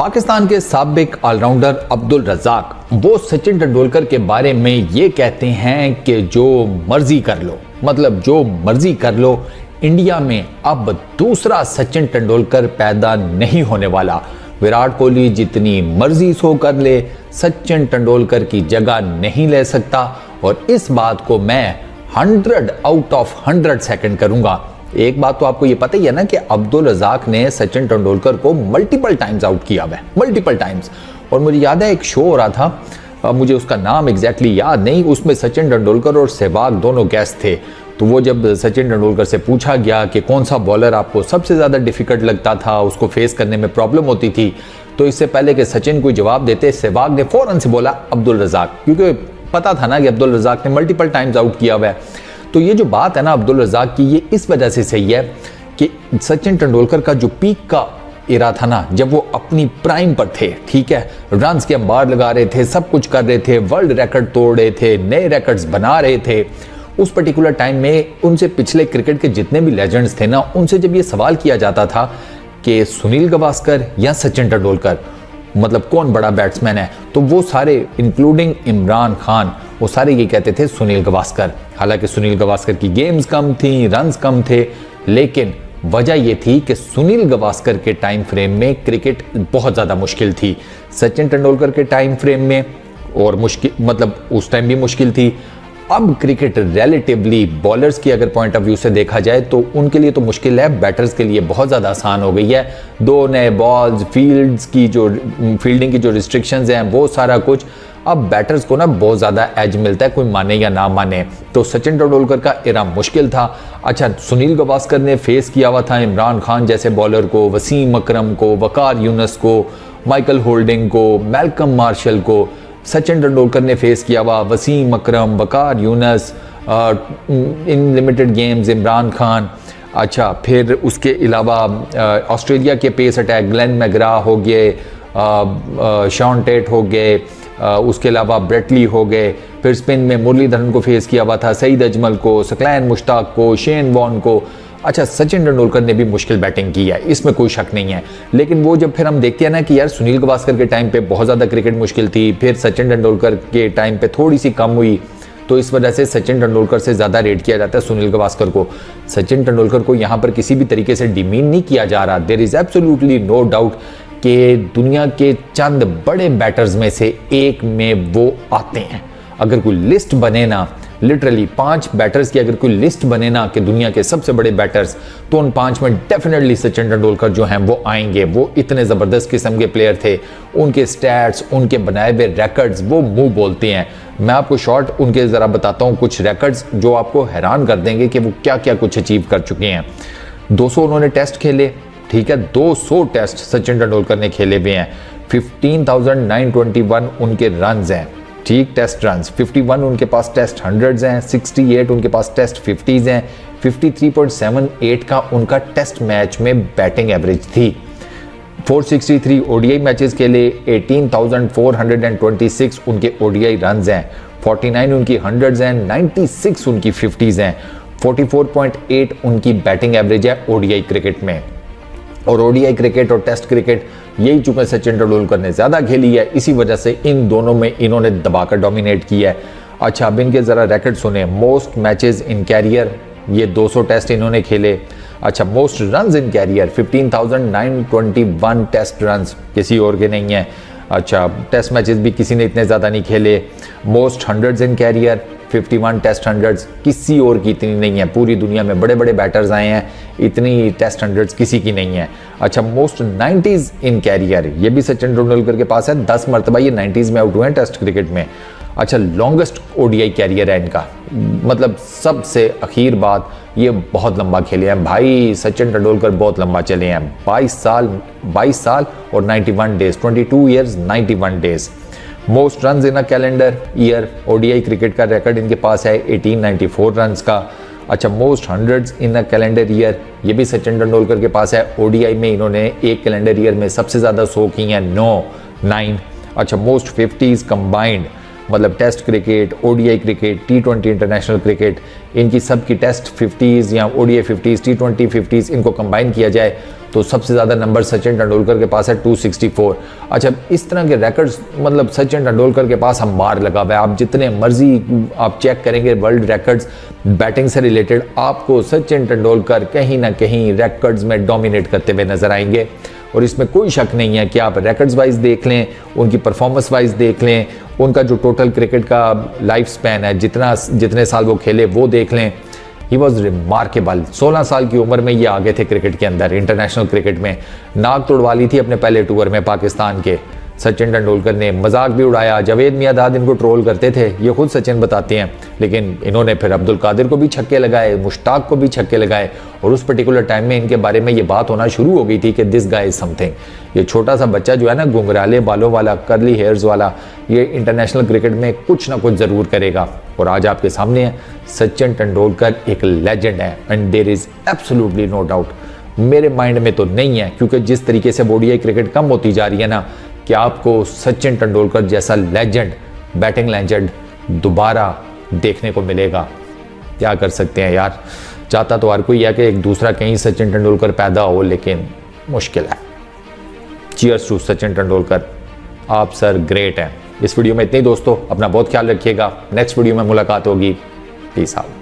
पाकिस्तान के साबिक ऑलराउंडर अब्दुल रज़ाक वो सचिन तेंदुलकर के बारे में ये कहते हैं कि जो मर्जी कर लो, मतलब जो मर्जी कर लो, इंडिया में अब दूसरा सचिन तेंदुलकर पैदा नहीं होने वाला। विराट कोहली जितनी मर्जी सो कर ले, सचिन तेंदुलकर की जगह नहीं ले सकता। और इस बात को मैं 100 आउट ऑफ 100 सेकंड करूंगा। एक बात तो आपको ये पता ही है ना कि अब्दुल रज़ाक ने सचिन तेंदुलकर को मल्टीपल टाइम्स आउट किया है, मल्टीपल टाइम्स। और मुझे याद है एक शो हो रहा था, मुझे उसका नाम एग्जैक्टली याद नहीं, उसमें सचिन तेंदुलकर और सहवाग दोनों गेस्ट थे। तो वो जब सचिन तेंदुलकर से पूछा गया कि कौन सा बॉलर आपको सबसे ज़्यादा डिफिकल्ट लगता था, उसको फेस करने में प्रॉब्लम होती थी, तो इससे पहले कि सचिन कोई जवाब देते, सहवाग ने फ़ौरन से बोला अब्दुल रज़ाक, क्योंकि पता था ना कि अब्दुल रज़ाक ने मल्टीपल टाइम्स आउट किया हुआ है। तो ये जो बात है ना अब्दुल रज़ाक की, ये इस वजह से सही है कि सचिन तेंदुलकर का जो पीक का इरा था ना, जब वो अपनी प्राइम पर थे, ठीक है, रन्स के अंबार लगा रहे थे, सब कुछ कर रहे थे, वर्ल्ड रिकॉर्ड तोड़ रहे थे, नए रिकॉर्ड्स बना रहे थे, उस पर्टिकुलर टाइम में उनसे पिछले क्रिकेट के जितने भी लेजेंड्स थे ना, उनसे जब ये सवाल किया जाता था कि सुनील गावस्कर या सचिन तेंदुलकर, मतलब कौन बड़ा बैट्समैन है, तो वो सारे इंक्लूडिंग इमरान खान, वो सारे ये कहते थे सुनील गावस्कर। हालांकि सुनील गावस्कर की गेम्स कम थी, रन्स कम थे, लेकिन वजह ये थी कि सुनील गावस्कर के टाइम फ्रेम में क्रिकेट बहुत ज़्यादा मुश्किल थी। सचिन तेंदुलकर के टाइम फ्रेम में और मुश्किल, मतलब उस टाइम भी मुश्किल थी। अब क्रिकेट रिलेटिवली बॉलर्स की अगर पॉइंट ऑफ व्यू से देखा जाए तो उनके लिए तो मुश्किल है, बैटर्स के लिए बहुत ज़्यादा आसान हो गई है। 2 नए बॉल्स, फील्डिंग की जो रिस्ट्रिक्शंस हैं, वो सारा कुछ अब बैटर्स को ना बहुत ज़्यादा एज मिलता है, कोई माने या ना माने। तो सचिन तेंदुलकर का इरा मुश्किल था। अच्छा, सुनील गावस्कर ने फेस किया हुआ था इमरान खान जैसे बॉलर को, वसीम अकरम को, वकार यूनुस को, माइकल होल्डिंग को, मैल्कम मार्शल को। सचिन तेंदुलकर ने फेस किया हुआ Wasim Akram, Waqar Younis, in limited games Imran Khan. अच्छा, फिर उसके अलावा ऑस्ट्रेलिया के पेस अटैक ग्लेन मैग्रा हो गए, शॉन टेट हो गए, उसके अलावा ब्रेटली हो गए। फिर स्पिन में मुरलीधरन को फेस किया हुआ था, सईद अजमल को, सकलैन मुश्ताक को, शेन वॉन को। अच्छा, सचिन तेंदुलकर ने भी मुश्किल बैटिंग की है, इसमें कोई शक नहीं है। लेकिन वो जब फिर हम देखते हैं ना कि यार सुनील गावस्कर के टाइम पे बहुत ज़्यादा क्रिकेट मुश्किल थी, फिर सचिन तेंदुलकर के टाइम पे थोड़ी सी कम हुई, तो इस वजह से सचिन तेंदुलकर से ज़्यादा रेट किया जाता है सुनील गावस्कर को। सचिन तेंदुलकर को यहाँ पर किसी भी तरीके से डिमीन नहीं किया जा रहा। There is absolutely no doubt कि दुनिया के चंद बड़े बैटर्स में से एक में वो आते हैं। अगर कोई लिस्ट बने ना, लिटरली 5 बैटर्स की अगर कोई लिस्ट बने ना कि दुनिया के सबसे बड़े बैटर्स, तो उन 5 में डेफिनेटली सचिन तेंदुलकर जो हैं वो आएंगे। वो इतने ज़बरदस्त किस्म के प्लेयर थे, उनके स्टैट्स, उनके बनाए हुए रिकॉर्ड्स वो मुंह बोलते हैं। मैं आपको शॉर्ट उनके ज़रा बताता हूँ कुछ रिकॉर्ड्स जो आपको हैरान कर देंगे कि वो क्या क्या कुछ अचीव कर चुके हैं। 200 उन्होंने टेस्ट खेले, ठीक है, 200 टेस्ट सचिन तेंदुलकर ने खेले हुए हैं। 15,921 उनके रन्स हैं, ठीक, टेस्ट रन्स। 51 उनके पास टेस्ट 100s हैं, 68 उनके पास टेस्ट 50s हैं, 53.78 का उनका टेस्ट मैच में बैटिंग एवरेज थी। 463 ओडीआई मैचेस के लिए 18,426 उनके ओडीआई रन्स हैं, 49 उनकी 100s हैं, 96 उनकी 50s हैं, 44.8 उनकी बैटिंग एवरेज है ओडीआई क्रिकेट में। और ओडीआई क्रिकेट और टेस्ट क्रिकेट यही चूंकि सचिन तेंदुलकर ने ज़्यादा खेली है, इसी वजह से इन दोनों में इन्होंने दबाकर डोमिनेट किया है। अच्छा, अब इनके ज़रा रैकेट सुने। मोस्ट मैचेस इन कैरियर, ये 200 टेस्ट इन्होंने खेले। अच्छा, most runs in career 15,921 test runs, किसी और के नहीं है। अच्छा, टेस्ट मैचेस भी किसी ने इतने ज़्यादा नहीं खेले। मोस्ट 100s इन कैरियर 51 टेस्ट 100s, किसी और की इतनी नहीं है। पूरी दुनिया में बड़े बड़े बैटर्स आए हैं, इतनी टेस्ट 100s किसी की नहीं है। अच्छा, मोस्ट 90s इन कैरियर, ये भी सचिन तेंदुलकर के पास है, 10 मरतबा ये 90s में आउट हुए हैं टेस्ट क्रिकेट में। अच्छा, लॉन्गेस्ट ओडीआई कैरियर है इनका, मतलब सबसे अखीर बात, ये बहुत लंबा खेले हैं भाई। सचिन तेंदुलकर बहुत लंबा चले हैं, 22 साल और 91 days, 22 years 91 days. Most runs in a calendar year, ODI cricket का रिकॉर्ड इनके पास है 1894 रन्स का। अच्छा, most 100s in a calendar year, ये भी सचिन तेंदुलकर के पास है। ओडीआई में इन्होंने एक कैलेंडर ईयर में सबसे ज़्यादा 100 की हैं, 9। अच्छा, मोस्ट 50s कंबाइंड, मतलब test cricket, ODI cricket, T20 international cricket, इनकी सब की टेस्ट 50s या ओडीआई 50s, T20 50s इनको कंबाइन किया जाए तो सबसे ज़्यादा नंबर सचिन तेंदुलकर के पास है 264। अच्छा, इस तरह के रिकॉर्ड्स मतलब सचिन तेंदुलकर के पास हम बार लगा हुआ है। आप जितने मर्जी आप चेक करेंगे वर्ल्ड रिकॉर्ड्स बैटिंग से रिलेटेड, आपको सचिन तेंदुलकर कहीं ना कहीं रिकॉर्ड्स में डोमिनेट करते हुए नजर आएंगे। और इसमें कोई शक नहीं है कि आप रिकॉर्ड्स वाइज देख लें, उनकी परफॉर्मेंस वाइज देख लें, उनका जो टोटल क्रिकेट का लाइफ स्पैन है, जितने साल वो खेले वो देख लें। He was remarkable. 16 साल की उम्र में ये आगे थे क्रिकेट के अंदर, इंटरनेशनल क्रिकेट में नाक तोड़वा ली थी अपने पहले टूर में पाकिस्तान के। सचिन तेंदुलकर ने मजाक भी उड़ाया, जावेद मियांदाद इनको ट्रोल करते थे, ये खुद सचिन बताते हैं, लेकिन इन्होंने फिर अब्दुल कादिर को भी छक्के लगाए, मुश्ताक को भी छक्के लगाए। और उस पर्टिकुलर टाइम में इनके बारे में ये बात होना शुरू हो गई थी कि दिस गाय इज समथिंग। ये छोटा सा बच्चा जो है ना, घुंघराले बालों वाला, कर्ली हेयर्स वाला, ये इंटरनेशनल क्रिकेट में कुछ ना कुछ ज़रूर करेगा। और आज आपके सामने है सचिन तेंदुलकर, एक लेजेंड है and there is absolutely no doubt. मेरे माइंड में तो नहीं है, क्योंकि जिस तरीके से ओडीआई क्रिकेट कम होती जा रही है ना, कि आपको सचिन तेंदुलकर जैसा लेजेंड, बैटिंग लेजेंड दोबारा देखने को मिलेगा। क्या कर सकते हैं यार, चाहता तो हर कोई है कि एक दूसरा कहीं सचिन तेंदुलकर पैदा हो, लेकिन मुश्किल है। चीयर्स टू सचिन तेंदुलकर, आप सर ग्रेट हैं। इस वीडियो में इतने ही दोस्तों, अपना बहुत ख्याल रखिएगा। नेक्स्ट वीडियो में मुलाकात होगी। Peace out.